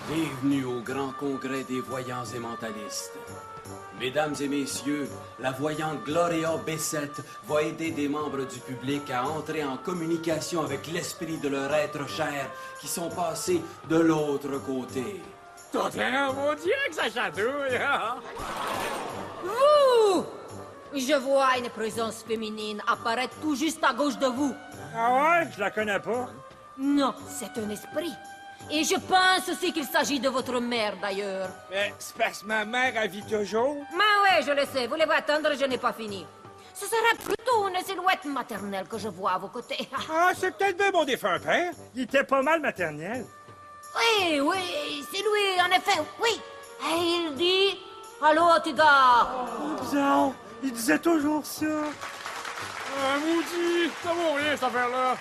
Bienvenue au grand congrès des voyants et mentalistes. Mesdames et messieurs, la voyante Gloria Bessette va aider des membres du public à entrer en communication avec l'esprit de leur être cher qui sont passés de l'autre côté. On dirait que ça chatouille. Vous! Je vois une présence féminine apparaître tout juste à gauche de vous. Ah ouais? Je la connais pas. Non, c'est un esprit. Et je pense aussi qu'il s'agit de votre mère, d'ailleurs. Mais c'est parce que ma mère, elle vit toujours. Mais ouais, je le sais. Voulez-vous attendre? Je n'ai pas fini. Ce sera plutôt une silhouette maternelle que je vois à vos côtés. Ah, c'est peut-être bien mon défunt père. Il était pas mal maternel. Oui, oui, c'est lui, en effet, oui. Et il dit... Allô, petit gars. Bizarre. Il disait toujours ça. Ah, maudit! Ça vaut rien, cette affaire-là!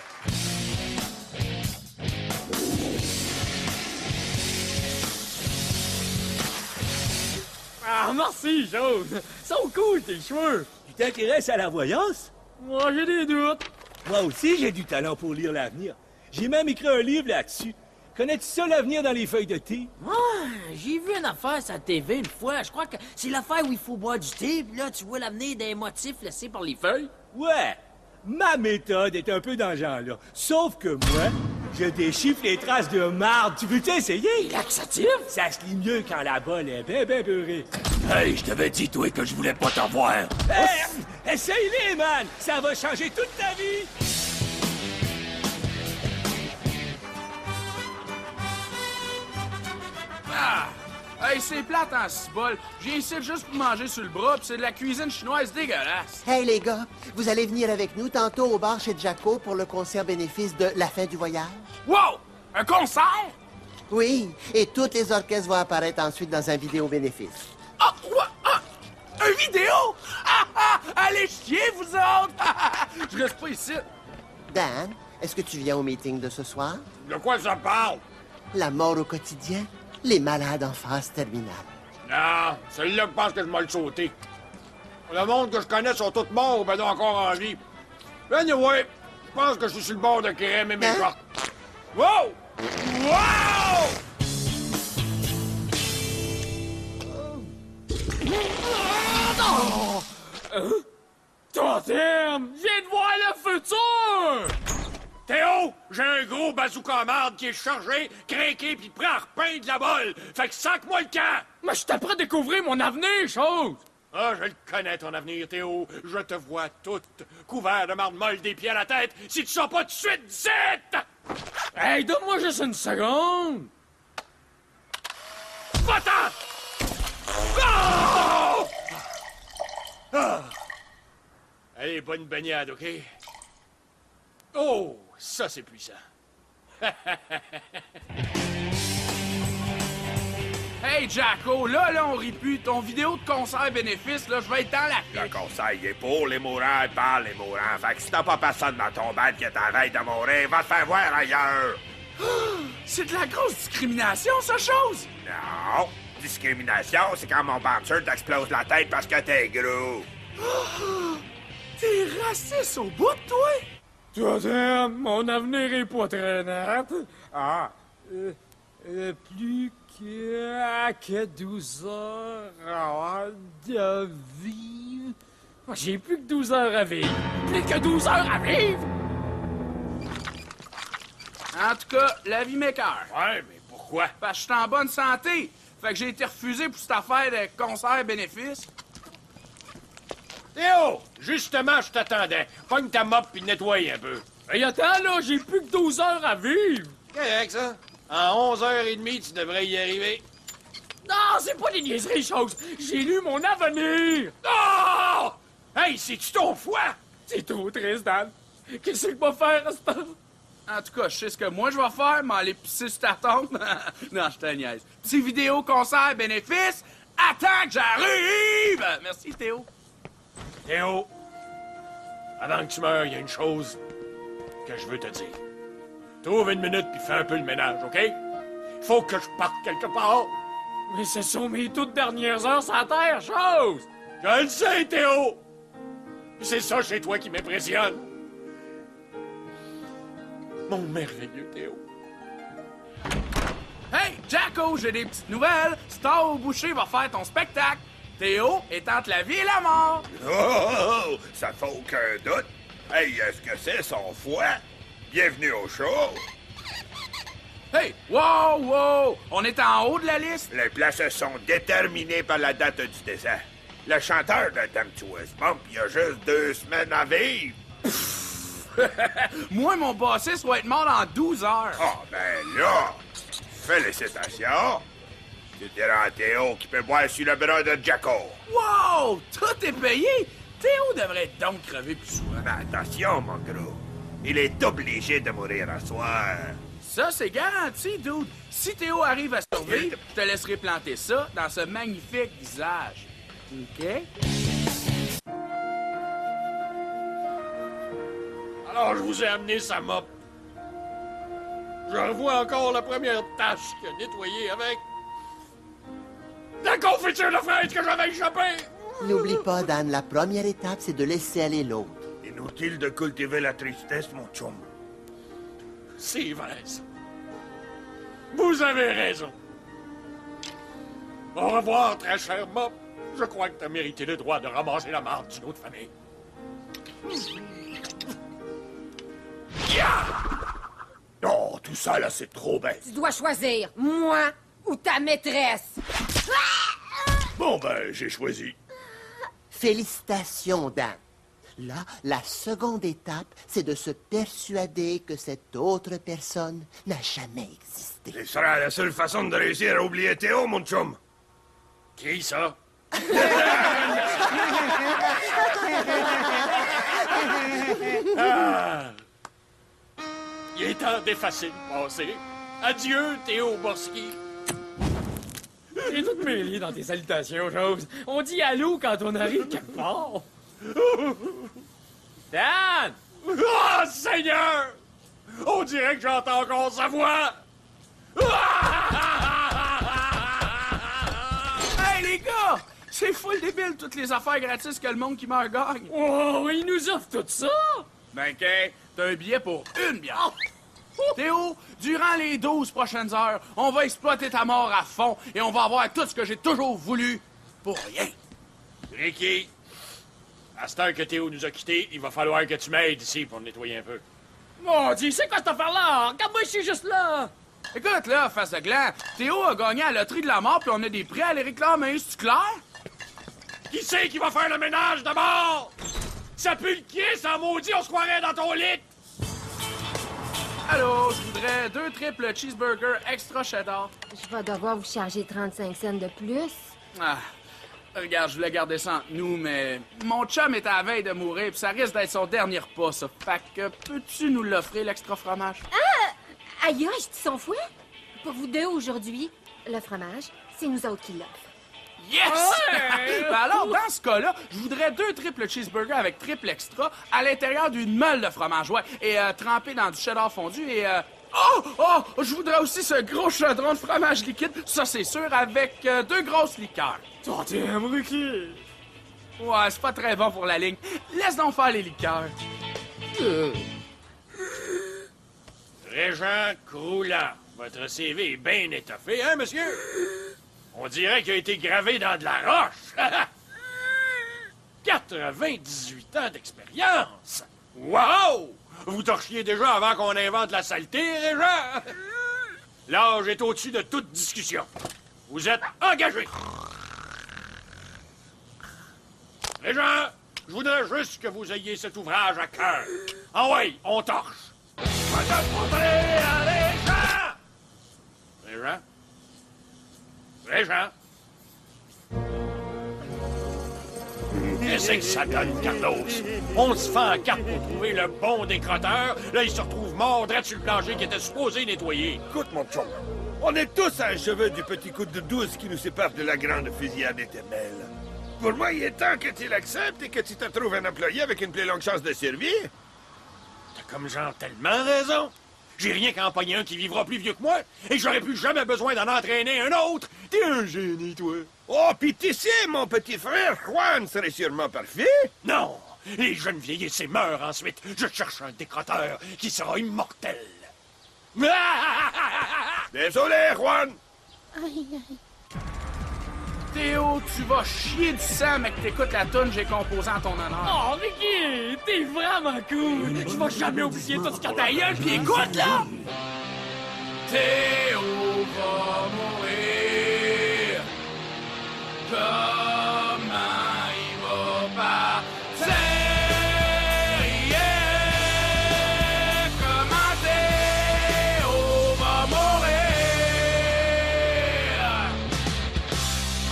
Ah, merci, Chose! Sont cool, tes cheveux! Tu t'intéresses à la voyance? Moi, j'ai des doutes. Moi aussi, j'ai du talent pour lire l'avenir. J'ai même écrit un livre là-dessus. Connais-tu ça, l'avenir dans les feuilles de thé? Ah, j'ai vu une affaire sur la TV une fois. Je crois que c'est l'affaire où il faut boire du thé, puis là, tu vois l'avenir des motifs laissés par les feuilles. Ouais, ma méthode est un peu dans ce genre-là. Sauf que moi, je déchiffre les traces de marde. Tu veux-tu essayer? Laxatif? Ça se lit mieux quand la balle est bien beurrée. Hey, je t'avais dit, toi, que je voulais pas t'avoir. Hey, essaye-les, man! Ça va changer toute ta vie! Ah! Hey, c'est plate en cibole. J'ai ici juste pour manger sur le bras, pis c'est de la cuisine chinoise dégueulasse. Hey les gars, vous allez venir avec nous tantôt au bar chez Jaco pour le concert bénéfice de La fin du voyage? Wow! Un concert? Oui, et tous les orchestres vont apparaître ensuite dans un vidéo bénéfice. Ah! Quoi? Ah! Un vidéo? Ah! Ah! Allez chier, vous autres! Je reste pas ici. Dan, est-ce que tu viens au meeting de ce soir? De quoi ça parle? La mort au quotidien, les malades en phase terminale. Non, celui-là, je pense que je vais le sauter. Le monde que je connais sont tous morts ou ben encore en vie. Anyway, je pense que je suis sur le bord de crémer mes Hein? shorts. Wow! Wow! Totem! Viens de voir le futur! Théo, j'ai un gros bazooka à marde qui est chargé, craqué puis prêt à repeindre la bolle. Fait que sac-moi le camp! Mais je t'apprends à découvrir mon avenir, Chose! Ah, je le connais, ton avenir, Théo. Je te vois toute, couvert de marde molle des pieds à la tête. Si tu sors pas tout de suite, zit! Hey, donne-moi juste une seconde! Va-t'en! Oh! Ah! Allez, bonne baignade, OK? Oh, ça, c'est puissant. Hey, Jacko, là, on rit plus. Ton vidéo de concert bénéfice, là, je vais être dans la Le conseil est pour les mourants, par les mourants. Fait que si t'as pas personne dans ton bal qui t'arrête de mourir, va te faire voir ailleurs. C'est de la grosse discrimination, ça, Chose! Non. Discrimination, c'est quand mon bouncer t'explose la tête parce que t'es gros. T'es raciste au bout de toi? Totem, mon avenir est pas très net. Ah, plus que 12 heures de vivre. J'ai plus que 12 heures à vivre. Plus que 12 heures à vivre? En tout cas, la vie m'écoeure. Ouais, mais pourquoi? Parce que je suis en bonne santé. Fait que j'ai été refusé pour cette affaire de concert bénéfice. Théo, justement, je t'attendais. Pogne ta mop puis nettoie un peu. Hey, attends, là, j'ai plus que 12 heures à vivre. Correct, ça. En 11h30, tu devrais y arriver. Non, c'est pas des niaiseries, Chose. J'ai lu mon avenir. Oh! Hey, c'est-tu ton foie? C'est trop triste, Dan. Qu'est-ce que je vais faire à ce temps? En tout cas, je sais ce que moi je vais faire, m'aller pisser sur ta tombe. Non, je te niaise. Petit vidéo concert bénéfice. Attends que j'arrive! Merci, Théo. Théo, avant que tu meurs, il y a une chose que je veux te dire. Trouve une minute puis fais un peu le ménage, OK? Faut que je parte quelque part. Mais ce sont mes toutes dernières heures sur la Terre, Chose! Je le sais, Théo! C'est ça chez toi qui m'impressionne. Mon merveilleux Théo. Hey, Jack! Marco, j'ai des petites nouvelles. Star au boucher va faire ton spectacle. Théo est entre la vie et la mort. Oh, ça fait aucun doute. Hey, est-ce que c'est son foie? Bienvenue au show. Hey, wow! On est en haut de la liste? Les places sont déterminées par la date du décès. Le chanteur de Temptuous Bump, il a juste 2 semaines à vivre. Moi, mon bassiste va être mort en 12 heures. Ah, ben là, félicitations. Tu diras à Théo qui peut boire sur le bras de Jacko. Wow! Tout est payé! Théo devrait donc crever plus souvent. Mais attention, mon gros. Il est obligé de mourir à soir. Ça, c'est garanti, dude. Si Théo arrive à survivre, je te laisserai planter ça dans ce magnifique visage. OK? Alors, je vous ai amené sa mop. Je revois encore la première tâche qu'il a nettoyée avec la confiture de fraise que j'avais échappée. N'oublie pas, Dan, la première étape, c'est de laisser aller l'autre. Inutile de cultiver la tristesse, mon chum. C'est vrai, ça. Vous avez raison. Au revoir, très cher mop. Je crois que t'as mérité le droit de ramasser la marde d'une autre famille. Oh, tout ça, là, c'est trop bête. Tu dois choisir, moi ou ta maîtresse. Bon, ben, j'ai choisi. Félicitations, Dan. Là, la seconde étape, c'est de se persuader que cette autre personne n'a jamais existé. Ce sera la seule façon de réussir à oublier Théo, mon chum. Qui, ça? Ah. Il est temps d'effacer le passé. Adieu, Théo Borski. J'ai tout mêlé dans tes salutations, Chose. On dit allô quand on arrive quelque part. Dan! Oh, Seigneur! On dirait que j'entends encore sa voix! Hey, les gars! C'est full débile, toutes les affaires gratis que le monde qui meurt gagne. Oh, il nous offre tout ça! Ben, OK, t'as un billet pour une bière. Théo, durant les 12 prochaines heures, on va exploiter ta mort à fond et on va avoir tout ce que j'ai toujours voulu pour rien. Ricky, à cette heure que Théo nous a quittés, il va falloir que tu m'aides ici pour nettoyer un peu. Mon Dieu, c'est quoi cette affaire-là? Regarde-moi, je suis juste là! Écoute, là, face de gland, Théo a gagné à la loterie de la mort puis on a des prêts à les réclamer, c'est clair? Qui c'est qui va faire le ménage d'abord? Ça pue le kiss, en maudit, on se croirait dans ton lit! Allô, je voudrais 2 triples cheeseburgers extra cheddar. Je vais devoir vous charger 35 cents de plus. Ah, regarde, je voulais garder ça entre nous, mais mon chum est à la veille de mourir, puis ça risque d'être son dernier repas, ça. Fait que peux-tu nous l'offrir, l'extra fromage? Aïe, aïe, je dis son fouet. Pour vous deux aujourd'hui, le fromage, c'est nous autres qui l'offrent. Yes! Ben alors, dans ce cas-là, je voudrais 2 triples cheeseburgers avec triple extra à l'intérieur d'une meule de fromage, ouais, et trempé dans du cheddar fondu et... Oh! Je voudrais aussi ce gros chaudron de fromage liquide, ça c'est sûr, avec 2 grosses liqueurs. Toi, t'es un Ricky! Ouais, c'est pas très bon pour la ligne. Laisse donc faire les liqueurs. Régent Croulant, votre CV est bien étoffé, hein, monsieur? On dirait qu'il a été gravé dans de la roche. 98 ans d'expérience. Wow! Vous torchiez déjà avant qu'on invente la saleté, Régent? L'âge est au-dessus de toute discussion. Vous êtes engagé. Régent, je voudrais juste que vous ayez cet ouvrage à cœur. Ah ouais, on torche. Je vais te montrer à Régent! Régent? Régent? Qu'est-ce que ça donne, Carlos? On se fait en carte pour trouver le bon décrotteur. Là, il se retrouve mort direct sur le plancher qui était supposé nettoyer. Écoute, mon chum, on est tous à un cheveu du petit coup de 12 qui nous sépare de la grande fusillade éternelle. Pour moi, il est temps que tu l'acceptes et que tu te trouves un employé avec une plus longue chance de survie. T'as comme genre tellement raison. J'ai rien qu'à empoigner un qui vivra plus vieux que moi, et j'aurais plus jamais besoin d'en entraîner un autre. T'es un génie, toi. Oh, pis tu sais, mon petit frère, Juan serait sûrement parfait. Non, les jeunes vieillissent meurent ensuite. Je cherche un décrotteur qui sera immortel. Désolé, Juan. Théo, tu vas chier du sang, mais que t'écoutes la toune que j'ai composée en ton honneur. Oh, Ricky, t'es vraiment cool. Je vais jamais oublier tout ce que ta gueule, puis écoute, là! Théo va mourir. Comment il va partir? Yeah! Comment Théo va mourir?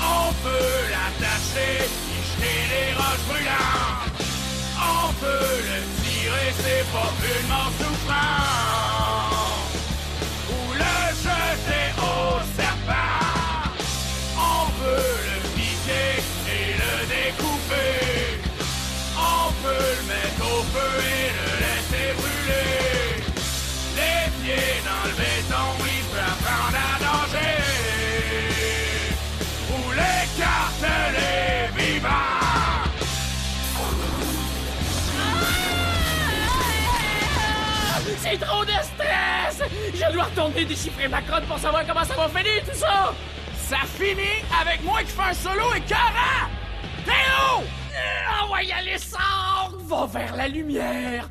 On peut l'attacher, y jeter des roches brûlantes. On peut le tirer, c'est pas une mort souffrante. Ou le jeter au serpent. On peut le piquer et le découper. On peut le mettre au feu et le laisser brûler. Les pieds dans le béton, il peut apprendre à nager. Ou l'écarteler vivant. C'est trop de stress! Je dois retourner déchiffrer ma crotte pour savoir comment ça va finir, tout ça! Ça finit avec moi qui fais un solo écœurant! Théo! On va y aller, sort! Va vers la lumière!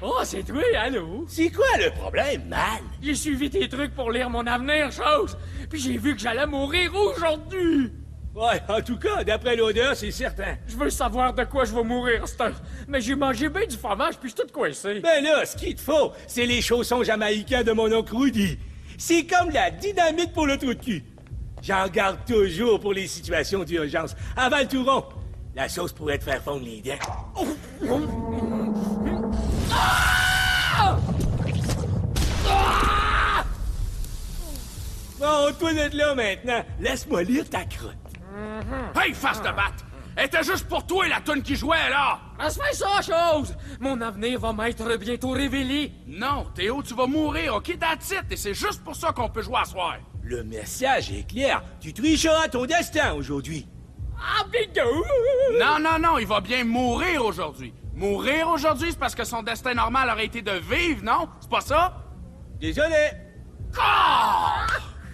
Oh, c'est toi, allô? C'est quoi le problème, man? J'ai suivi tes trucs pour lire mon avenir, chose! Puis j'ai vu que j'allais mourir aujourd'hui! Ouais, en tout cas, d'après l'odeur, c'est certain. Je veux savoir de quoi je vais mourir, cette heure. Mais j'ai mangé bien du fromage, puis je suis tout coincé. Ben là, ce qu'il te faut, c'est les chaussons jamaïcains de mon oncle Rudy. C'est comme la dynamite pour le trou de cul. J'en garde toujours pour les situations d'urgence. Avant le touron, la sauce pourrait te faire fondre les dents. Ah! Ah! Bon, toi d'être là maintenant. Laisse-moi lire ta crotte. Hey, face de batte! Elle était juste pour toi, la toune qui jouait, là! Ça se fait ça, chose! Mon avenir va m'être bientôt révélé. Non, Théo, tu vas mourir, OK, that's it, et c'est juste pour ça qu'on peut jouer à soir. Le message est clair. Tu tricheras ton destin aujourd'hui. Ah, bidou! Non, il va bien mourir aujourd'hui. Mourir aujourd'hui, c'est parce que son destin normal aurait été de vivre, non? C'est pas ça? Désolé. Ah!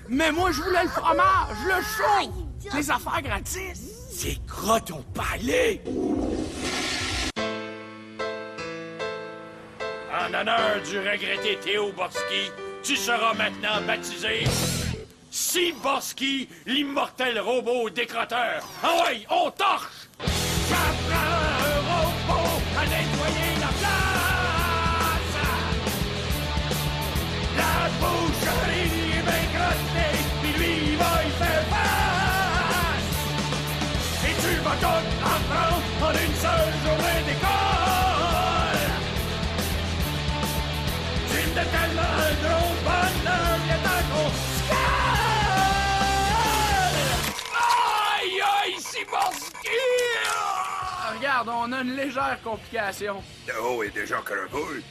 Mais moi, je voulais le fromage, le chaud! Les affaires gratis! Ces crottes ont parlé! En honneur du regretté Théo Borski, tu seras maintenant baptisé Siborski, l'immortel robot décrotteur. Ah ouais, on torche! J'apprends un robot à nettoyer la place! La boucherie est bien crottée, puis lui, il va y faire face! Et tu vas tout apprendre en une seule journée d'école! Tu me donnes tellement un gros bonheur, il est temps qu'on se cale! Aïe, aïe, Siborski! Regarde, on a une légère complication. Théo est déjà crevé.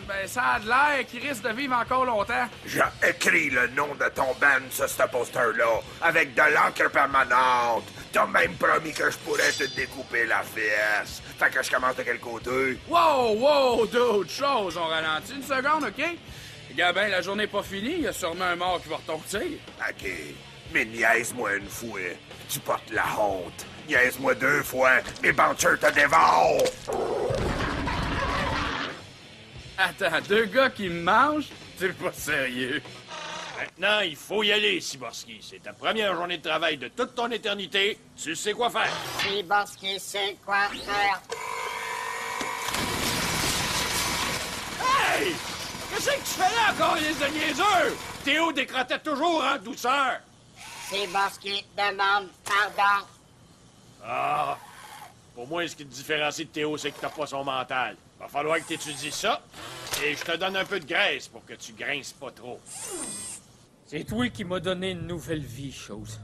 Ben, ça a de l'air qu'il risque de vivre encore longtemps. J'ai écrit le nom de ton band sur ce poster-là, avec de l'encre permanente. T'as même promis que je pourrais te découper la fesse. Fait que je commence de quel côté? Wow, d'autres choses. On ralentit une seconde, OK? Regarde bien, la journée n'est pas finie. Il y a sûrement un mort qui va retomber. OK. Mais niaise-moi une fois. Tu portes la honte. Niaise-moi 2 fois. Mes bantures te dévorent. Attends, 2 gars qui me mangent? C'est pas sérieux. Maintenant, il faut y aller, Siborski. C'est ta première journée de travail de toute ton éternité. Tu sais quoi faire. Siborski sait quoi faire. Hey! Qu'est-ce que tu fais là encore, les de niaiseux? Théo décrotait toujours en douceur. Siborski demande pardon. Ah! Pour moi, ce qui te différencie de Théo, c'est que t'as pas son mental. Va falloir que t'étudies ça. Et je te donne un peu de graisse pour que tu grinces pas trop. C'est toi qui m'as donné une nouvelle vie, chose.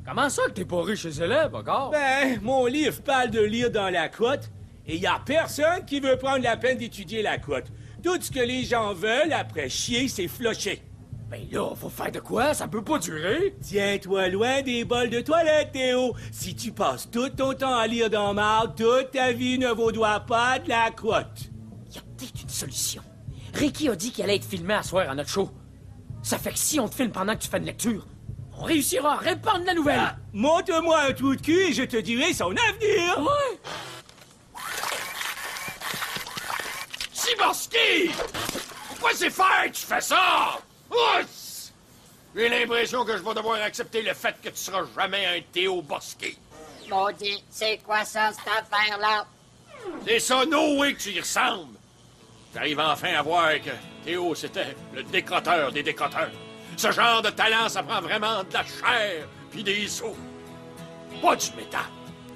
Comment ça que t'es pas riche et célèbre encore? Ben, mon livre parle de lire dans la crotte, et y a personne qui veut prendre la peine d'étudier la crotte. Tout ce que les gens veulent, après chier, c'est flocher. Ben là, faut faire de quoi? Ça peut pas durer. Tiens-toi loin des bols de toilette, Théo. Si tu passes tout ton temps à lire dans marde, toute ta vie ne vaudra pas de la crotte. Y a peut-être une solution. Ricky a dit qu'il allait être filmé à soir à notre show. Ça fait que si on te filme pendant que tu fais une lecture, on réussira à répandre la nouvelle. Ah, montre-moi un trou de cul et je te dirai son avenir. Ouais. Siborski! Pourquoi c'est faire que tu fais ça? Ouss! J'ai l'impression que je vais devoir accepter le fait que tu seras jamais un Théo Borski. Maudit, c'est quoi ça, cette affaire-là? C'est ça, no way, que tu y ressembles. J'arrive enfin à voir que Théo, c'était le décroteur des décroteurs. Ce genre de talent, ça prend vraiment de la chair puis des os. Pas du métal.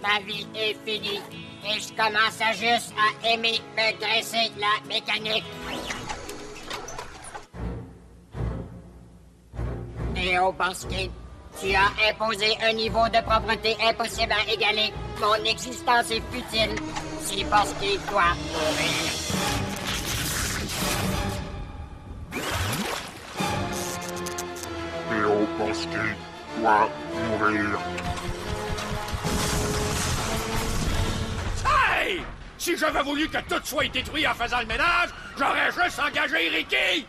Ma vie est finie et je commence à juste à aimer me graisser la mécanique. Théo Borski, tu as imposé un niveau de propreté impossible à égaler. Mon existence est futile. Siborski doit mourir. Théo Borski doit mourir. Hey! Si j'avais voulu que tout soit détruit en faisant le ménage, j'aurais juste engagé Ricky!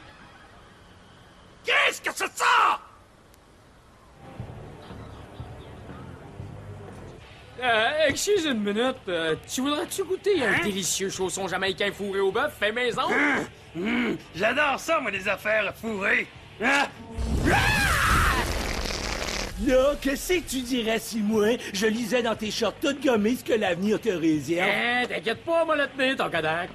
Qu'est-ce que c'est ça? Excuse une minute, tu voudrais-tu goûter un délicieux chausson jamaïcain fourré au bœuf fait maison? J'adore ça, moi, les affaires fourrées. Hein? Là, qu'est-ce que tu dirais si moi, je lisais dans tes shorts toutes gommées ce que l'avenir te réserve? Hein, t'inquiète pas, moi, le tenir, ton Kodak.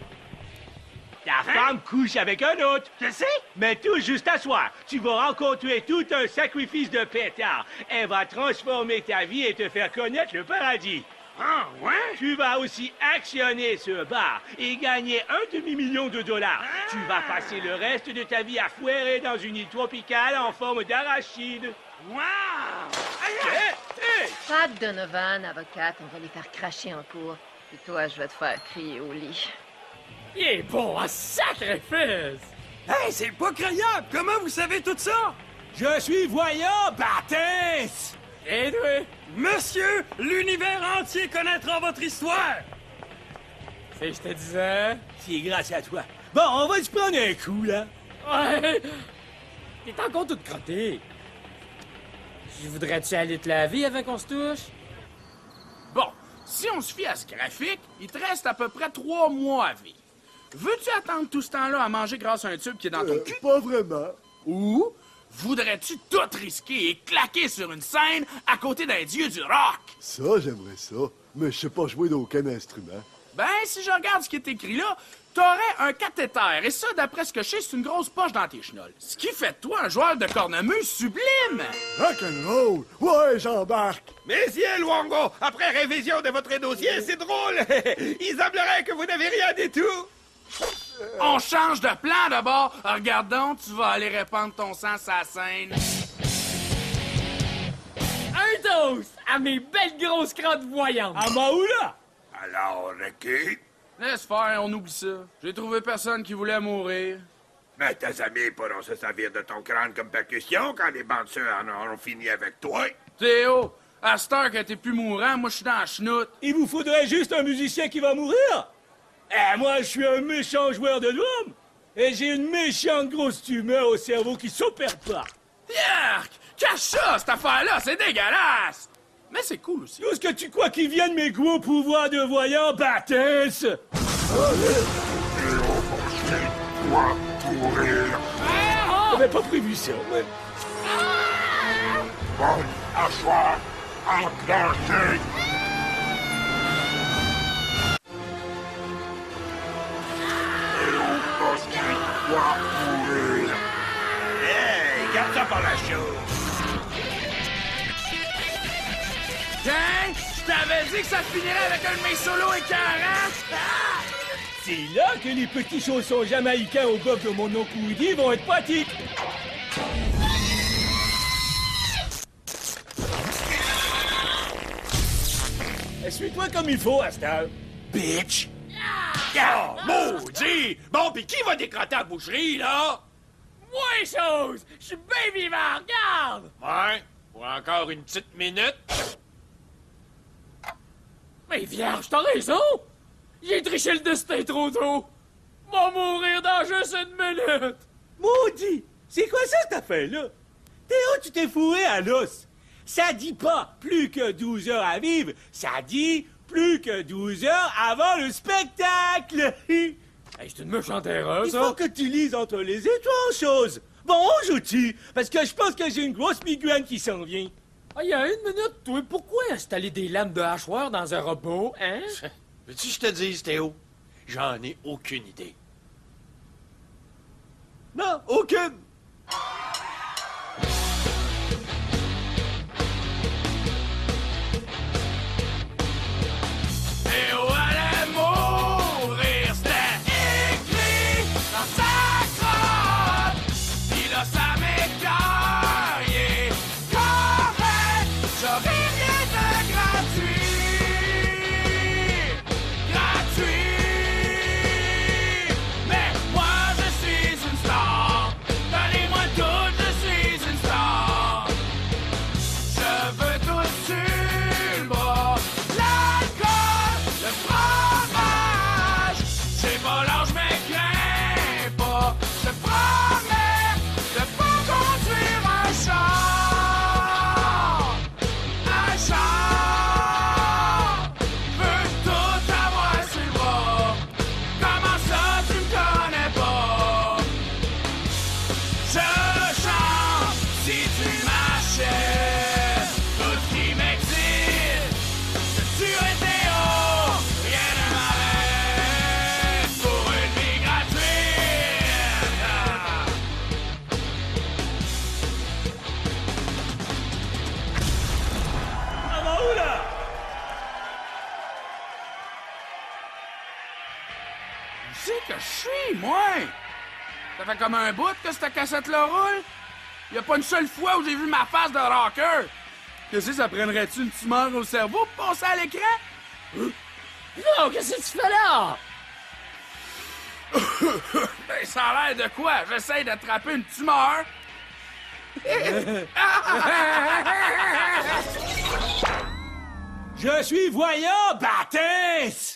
Ta femme couche avec un autre. Je sais. Mais tout juste à soir, tu vas rencontrer tout un sacrifice de pétard. Elle va transformer ta vie et te faire connaître le paradis. Ah, ouais? Tu vas aussi actionner ce bar et gagner $1 demi-million. Tu vas passer le reste de ta vie à foirer dans une île tropicale en forme d'arachide. Wow! Pat Donovan, avocate, on va les faire cracher en cours. Et toi, je vais te faire crier au lit. Il est bon, un sacrifice! Hey, c'est pas croyable! Comment vous savez tout ça? Je suis voyant, Baptiste! Et toi? Monsieur, l'univers entier connaîtra votre histoire! C'est je te disais. C'est grâce à toi. Bon, on va se prendre un coup, là. Ouais! T'es encore toute crottée. Je voudrais-tu aller te laver avant qu'on se touche? Bon, si on se fie à ce graphique, il te reste à peu près 3 mois à vivre. Veux-tu attendre tout ce temps-là à manger grâce à un tube qui est dans ton cul? Pas vraiment. Ou voudrais-tu tout risquer et claquer sur une scène à côté d'un dieu du rock? Ça, j'aimerais ça. Mais je sais pas jouer d'aucun instrument. Ben, si je regarde ce qui est écrit là, t'aurais un cathéter. Et ça, d'après ce que je sais, c'est une grosse poche dans tes chenolles. Ce qui fait de toi un joueur de cornemuse sublime! Rock'n'roll! Ouais, j'embarque! Messieurs Luongo, après révision de votre dossier, c'est drôle! Il semblerait que vous n'avez rien du tout! On change de plan d'abord. Regarde donc, tu vas aller répandre ton sang sur la scène. Un toast à mes belles grosses crottes voyantes! À Maoula! Alors, Ricky? Laisse faire, on oublie ça. J'ai trouvé personne qui voulait mourir. Mais tes amis pourront se servir de ton crâne comme percussion quand les bandits en auront fini avec toi. Théo, à cette heure que t'es plus mourant, moi je suis dans la chenoute. Il vous faudrait juste un musicien qui va mourir? Moi, je suis un méchant joueur de drum. Et j'ai une méchante grosse tumeur au cerveau qui s'opère pas. Yark! Cache ça, cette affaire-là, c'est dégueulasse! Mais c'est cool aussi. Où est-ce que tu crois qu'ils viennent, mes gros pouvoirs de voyant, Baptiste? J'avais pas prévu ça, ouais. Bonne hachoir enclenchée! Hey, garde ça par la chose! Tiens, je t'avais dit que ça finirait avec un de mes solos écœurants! Ah! C'est là que les petits chaussons jamaïcains au bob de mon oncle Woody vont être pratiques. Suis-toi comme il faut, à cette heure. Bitch! Ah, maudit! Bon, pis qui va décrotter la boucherie, là? Moi, chose! Je suis bien vivant, regarde! Ouais, pour encore une petite minute. Mais vierge, t'as raison! J'ai triché le destin trop tôt! Va mourir dans juste une minute! Maudit! C'est quoi ça, cette affaire-là? Théo, tu t'es fourré à l'os. Ça dit pas plus que 12 heures à vivre, ça dit plus que 12 heures avant le spectacle. Hey, c'est une méchante erreur, Il ça. faut que tu lises entre les étoiles, chose. Bon, on joue-tu? Parce que je pense que j'ai une grosse migraine qui s'en vient. Ah, il y a une minute, toi, pourquoi installer des lames de hachoir dans un robot, hein? Veux-tu que je te dise, Théo? J'en ai aucune idée. Non, aucune! Théo allait mourir, c'était écrit dans sa crotte. Il a sa médaille, il est correct. J'aurais rien de gratuit. Mais moi je suis une star. Donnez-moi tout, je suis une star. Je veux tout sur le bras. L'alcool, le fromage. J'ai pas l'âge, mais crains pas. Je te promets de pas conduire un char. Un char. Je veux tout avoir sur le bras. Comment ça, tu me connais pas? Je chante si tu m'achètes tout ce qui m'existe. Je tuerai Théo, rien ne m'arrête pour une vie gratuite. Ah bah où, là? Où c'est que je suis, moi? Ça fait comme un bout que cette cassette-là roule. Y a pas une seule fois où j'ai vu ma face de rocker. Qu'est-ce que ça prendrait-tu une tumeur au cerveau pour passer à l'écran? Non, qu'est-ce que tu fais là? Ben, ça a l'air de quoi? J'essaie d'attraper une tumeur. Je suis voyant, Baptiste!